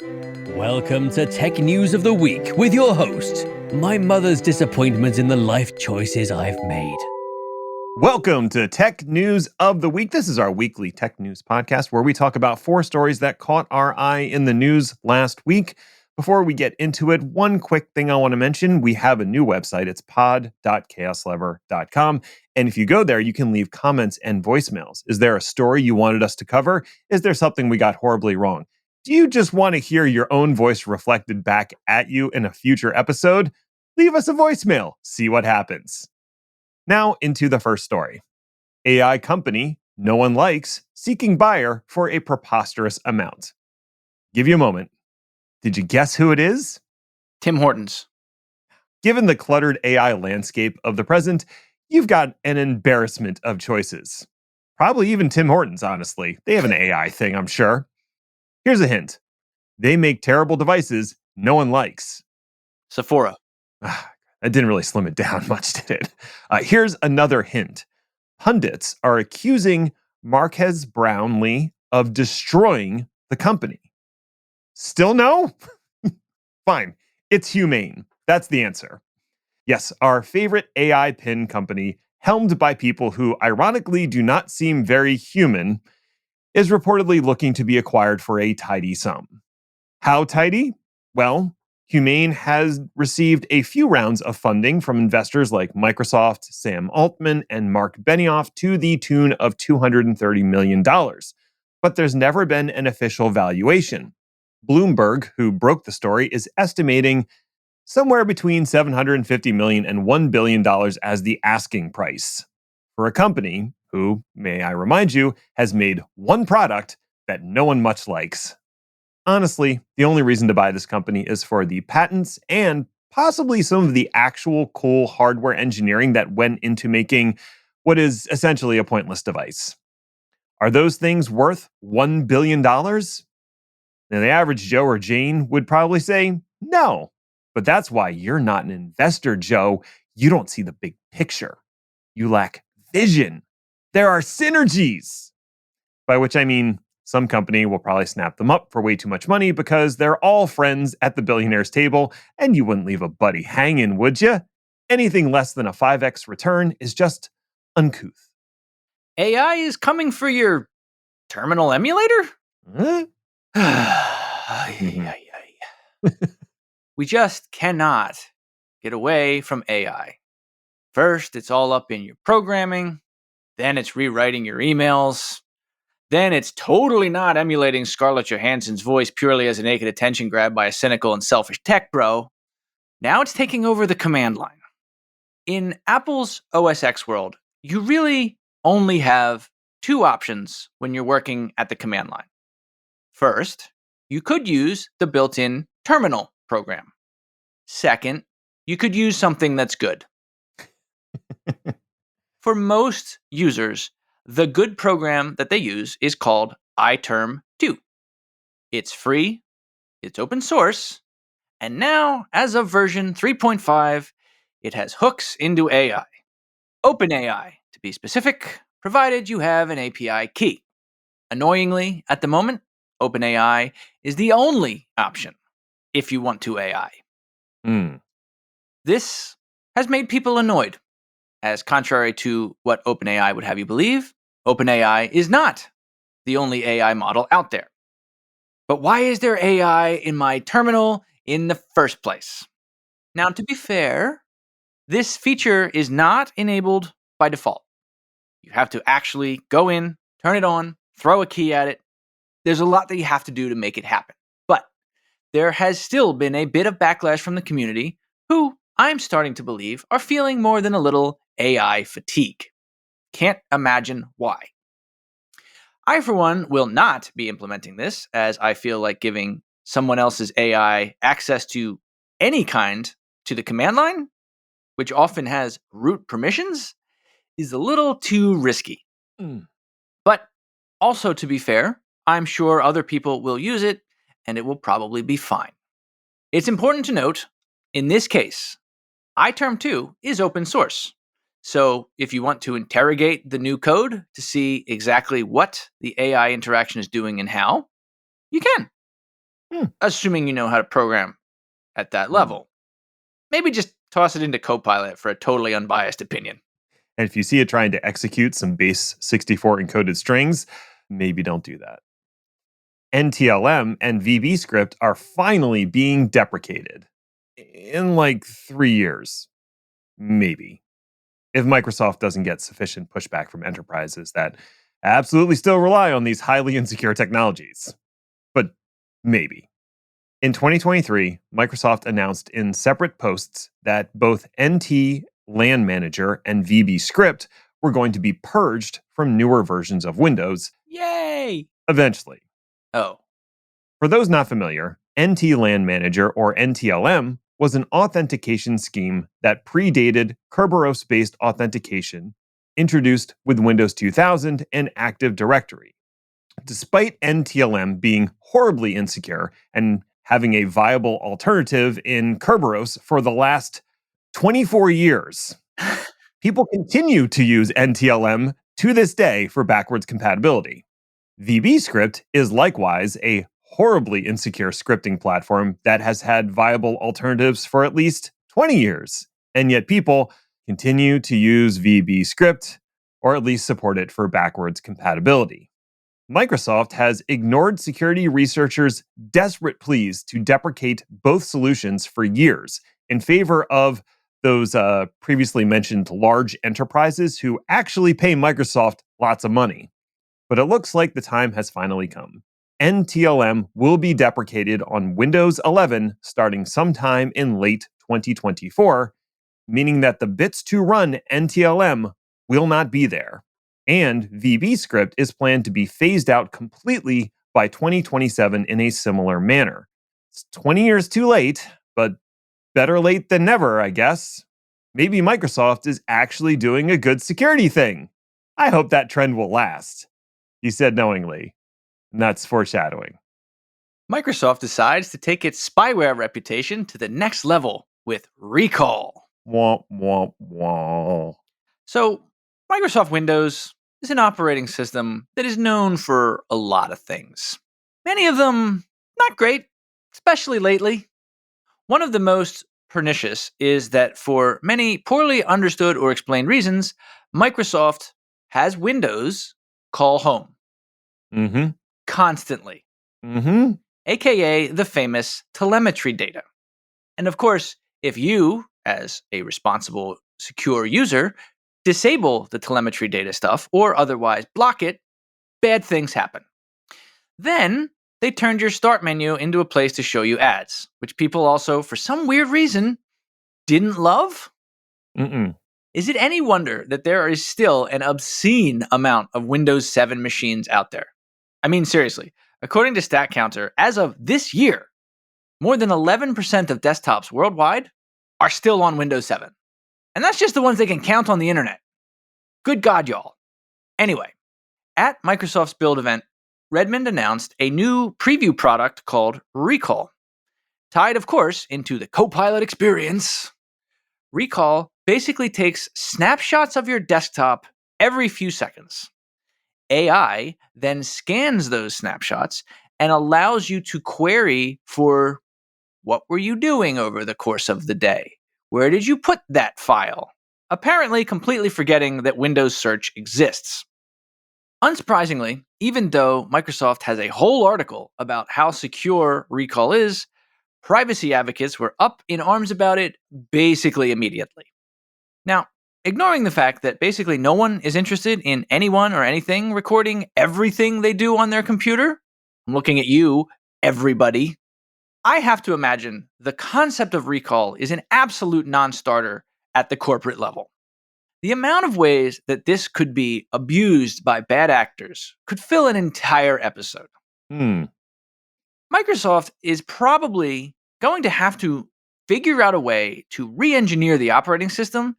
Welcome to Tech News of the Week with your host, my mother's disappointment in the life choices I've made. Welcome to Tech News of the Week. This is our weekly tech news podcast where we talk about 4 stories that caught our eye in the news last week. Before we get into it, one quick thing I want to mention. We have a new website. It's pod.chaoslever.com. And if you go there, you can leave comments and voicemails. Is there a story you wanted us to cover? Is there something we got horribly wrong? Do you just want to hear your own voice reflected back at you in a future episode? Leave us a voicemail. See what happens. Now into the first story. AI company no one likes seeking buyer for a preposterous amount. Give you a moment. Did you guess who it is? Tim Hortons. Given the cluttered AI landscape of the present, you've got an embarrassment of choices. Probably even Tim Hortons, honestly. They have an AI thing, I'm sure. Here's a hint. They make terrible devices no one likes. Sephora. That didn't really slim it down much, did it? Here's another hint. Pundits are accusing Marques Brownlee of destroying the company. Still no? Fine. It's Humane. That's the answer. Yes, our favorite AI pin company, helmed by people who ironically do not seem very human, is reportedly looking to be acquired for a tidy sum. How tidy? Well, Humane has received a few rounds of funding from investors like Microsoft, Sam Altman, and Mark Benioff to the tune of $230 million. But there's never been an official valuation. Bloomberg, who broke the story, is estimating somewhere between $750 million and $1 billion as the asking price for a company who, may I remind you, has made one product that no one much likes. Honestly, the only reason to buy this company is for the patents and possibly some of the actual cool hardware engineering that went into making what is essentially a pointless device. Are those things worth $1 billion? Now, the average Joe or Jane would probably say no. But that's why you're not an investor, Joe. You don't see the big picture. You lack vision. There are synergies. By which I mean, some company will probably snap them up for way too much money because they're all friends at the billionaire's table, and you wouldn't leave a buddy hanging, would you? Anything less than a 5x return is just uncouth. AI is coming for your terminal emulator? We just cannot get away from AI. First, it's all up in your programming. Then it's rewriting your emails. Then it's totally not emulating Scarlett Johansson's voice purely as a naked attention grab by a cynical and selfish tech bro. Now it's taking over the command line. In Apple's OS X world, you really only have 2 options when you're working at the command line. First, you could use the built-in terminal program. Second, you could use something that's good. For most users, the good program that they use is called iTerm2. It's free, it's open source, and now, as of version 3.5, it has hooks into AI. OpenAI, to be specific, provided you have an API key. Annoyingly, at the moment, OpenAI is the only option if you want to AI. This has made people annoyed, as contrary to what OpenAI would have you believe, OpenAI is not the only AI model out there. But why is there AI in my terminal in the first place? Now, to be fair, this feature is not enabled by default. You have to actually go in, turn it on, throw a key at it. There's a lot that you have to do to make it happen. But there has still been a bit of backlash from the community who I'm starting to believe are feeling more than a little AI fatigue. Can't imagine why. I, for one, will not be implementing this, as I feel like giving someone else's AI access to any kind to the command line, which often has root permissions, is a little too risky. But also, to be fair, I'm sure other people will use it, and it will probably be fine. It's important to note, in this case, iTerm2 is open source. So if you want to interrogate the new code to see exactly what the AI interaction is doing and how, you can. assuming you know how to program at that level. Maybe just toss it into Copilot for a totally unbiased opinion. And if you see it trying to execute some base 64 encoded strings, maybe don't do that. NTLM and VBScript are finally being deprecated in like 3 years. Maybe. If Microsoft doesn't get sufficient pushback from enterprises that absolutely still rely on these highly insecure technologies. But maybe. In 2023, Microsoft announced in separate posts that both NT-LAN Manager and VBScript were going to be purged from newer versions of Windows Yay! eventually. Oh. For those not familiar, NT-LAN Manager, or NTLM, was an authentication scheme that predated Kerberos-based authentication introduced with Windows 2000 and Active Directory. Despite NTLM being horribly insecure and having a viable alternative in Kerberos for the last 24 years, people continue to use NTLM to this day for backwards compatibility. VBScript is likewise a horribly insecure scripting platform that has had viable alternatives for at least 20 years, and yet people continue to use VBScript, or at least support it for backwards compatibility. Microsoft has ignored security researchers' desperate pleas to deprecate both solutions for years in favor of those previously mentioned large enterprises who actually pay Microsoft lots of money. But it looks like the time has finally come. NTLM will be deprecated on Windows 11 starting sometime in late 2024, meaning that the bits to run NTLM will not be there. And VBScript is planned to be phased out completely by 2027 in a similar manner. It's 20 years too late, but better late than never, I guess. Maybe Microsoft is actually doing a good security thing. I hope that trend will last. He said knowingly. And that's foreshadowing. Microsoft decides to take its spyware reputation to the next level with Recall. Wah, wah, wah. So, Microsoft Windows is an operating system that is known for a lot of things. Many of them not great, especially lately. One of the most pernicious is that for many poorly understood or explained reasons, Microsoft has Windows call home. Mm-hmm. Constantly. Mm-hmm. AKA the famous telemetry data. And of course, if you, as a responsible, secure user, disable the telemetry data stuff or otherwise block it, bad things happen. Then they turned your start menu into a place to show you ads, which people also, for some weird reason, didn't love. Mm-mm. Is it any wonder that there is still an obscene amount of Windows 7 machines out there? I mean, seriously, according to StatCounter, as of this year, more than 11% of desktops worldwide are still on Windows 7. And that's just the ones they can count on the internet. Good God, y'all. Anyway, at Microsoft's Build event, Redmond announced a new preview product called Recall. Tied, of course, into the Copilot experience, Recall basically takes snapshots of your desktop every few seconds. AI then scans those snapshots and allows you to query for what were you doing over the course of the day? Where did you put that file? Apparently completely forgetting that Windows Search exists. Unsurprisingly, even though Microsoft has a whole article about how secure Recall is, privacy advocates were up in arms about it basically immediately. Now, ignoring the fact that basically no one is interested in anyone or anything recording everything they do on their computer, I'm looking at you, everybody. I have to imagine the concept of Recall is an absolute non-starter at the corporate level. The amount of ways that this could be abused by bad actors could fill an entire episode. Microsoft is probably going to have to figure out a way to re-engineer the operating system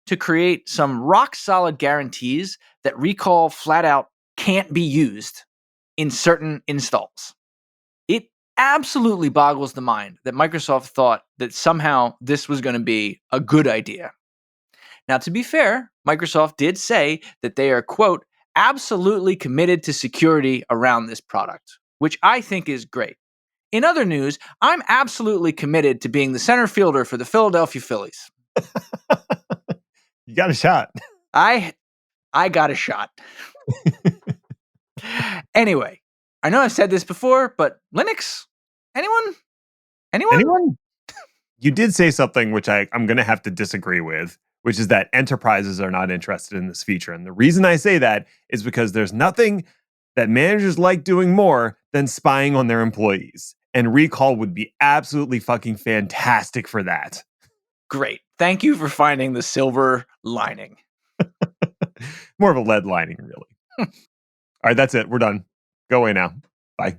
to create some rock-solid guarantees that Recall flat out can't be used in certain installs. It absolutely boggles the mind that Microsoft thought that somehow this was going to be a good idea. Now, to be fair, Microsoft did say that they are, quote, absolutely committed to security around this product, which I think is great. In other news, I'm absolutely committed to being the center fielder for the Philadelphia Phillies. You got a shot. I got a shot. Anyway, I know I've said this before, but Linux? Anyone? Anyone? You did say something which I'm going to have to disagree with, which is that enterprises are not interested in this feature. And the reason I say that is because there's nothing that managers like doing more than spying on their employees. And Recall would be absolutely fucking fantastic for that. Great. Thank you for finding the silver lining. More of a lead lining, really. All right, that's it. We're done. Go away now. Bye.